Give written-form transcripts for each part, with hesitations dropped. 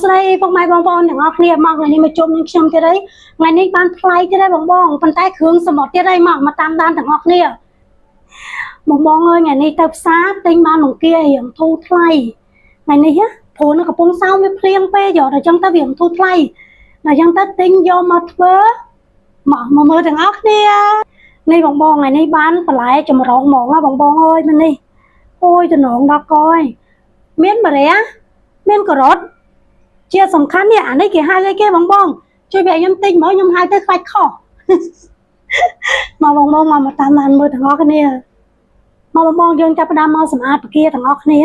ស្ដីពុកម៉ែបងប្អូនទាំងអស់គ្នាមកថ្ងៃនេះមកជុំនឹងខ្ញុំទៀតហើយថ្ងៃនេះបានថ្លៃទៀតហើយបងប៉ុន្តែគ្រឿងសមុទ្រទៀតហើយមកតាមដានទាំងអស់គ្នាបងអើយថ្ងៃនេះទៅផ្សារទិញបានបង្គារៀងធូរថ្លៃថ្ងៃនេះព្រោះនៅកំពង់សោមវាភ្លៀងពេកយកតែចឹងទៅវាធូរថ្លៃដល់ចឹងទៅទិញយកមកធ្វើមកមើលទាំងអស់គ្នានេះបងថ្ងៃនេះបានបន្លែចម្រុះហ្មងបងអើយមកនេះអូយតំណងដល់កយមានបារាមានការ៉ុតជាសំខាន់នេះអានេះគេហៅអីគេបងជួយប្រាប់ខ្ញុំតិចមកខ្ញុំហៅទៅខ្លាច់ខុសមកបងមកតាមដានមើលទាំងអស់គ្នាមកបងយើងចាប់ផ្ដើមមកសម្អាតផ្គាទាំងអស់គ្នា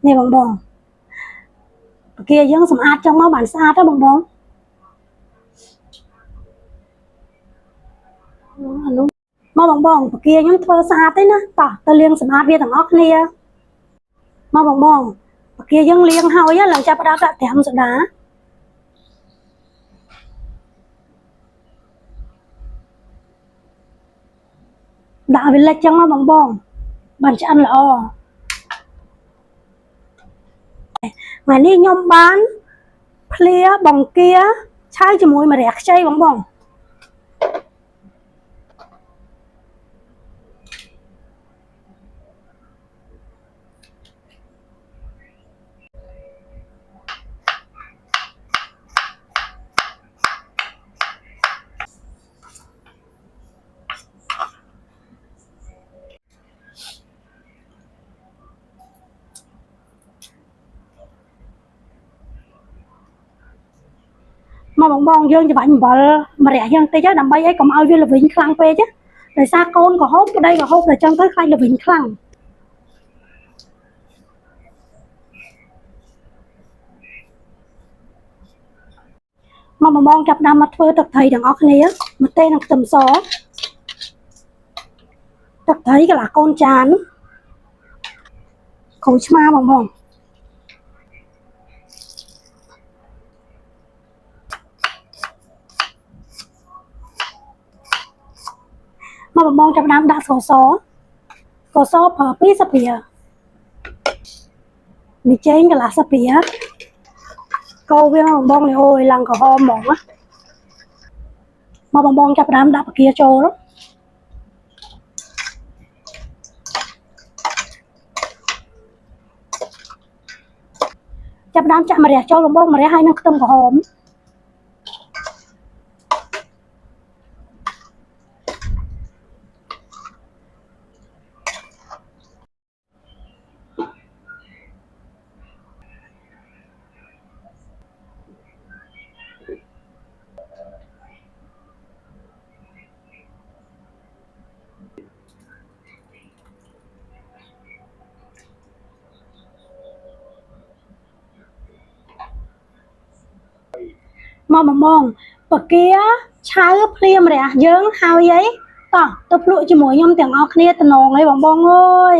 នេះបងផ្គាយើងសម្អាតចឹងមកបានស្អាតទេបងអានោះមកបងផ្គាខ្ញុំធ្វើស្អាតទេណាតោះទៅលាងសម្អាតវាទាំងអស់គ្នាមកបងផ្គាយើងលាងហើយឡើងចាប់ផ្ដើមដាក់ត្រាំសូដាដាក់វាលិចចឹងមកបងបានឆ្អិនល្អថ្ងៃនេះខ្ញុំបានភ្លាបង្គាឆៅជាមួយម្រះខ្ចីបងមកបងយើងច្បាច់អំបិលម្រះយើងតិចដើម្បីឲ្យកុំឲ្យវាល្វីងខ្លាំងពេកដោយសារកូនក៏ហូបប្តីក៏ហូបតែចឹងទៅខ្លាចល្វីងខ្លាំងមកបងចាប់ដើមមកធ្វើទឹកត្រីទាំងអស់គ្នាម្ទេសនិងខ្ទឹមសទឹកត្រីកន្លះកូនចានក្រូចឆ្មាបងមកបងចាប់ដើមដាក់ស្ករសប្រើ2ស្លាបព្រាមីចេងកន្លះស្លាបព្រាកូរវាបងនេះអូយឡើងក្រហមហ្មងមកបងចាប់ដើមដាក់បង្គាចូលចាប់ដើមចាក់ម្រះចូលបងម្រះហើយនឹងខ្ទឹមក្រហមមកបងបង្គាឆៅភ្លាមរះយើងហើយអីតោះទៅភ្លក់ជាមួយខ្ញុំទាំងអស់គ្នាតំណងអីបងអើយ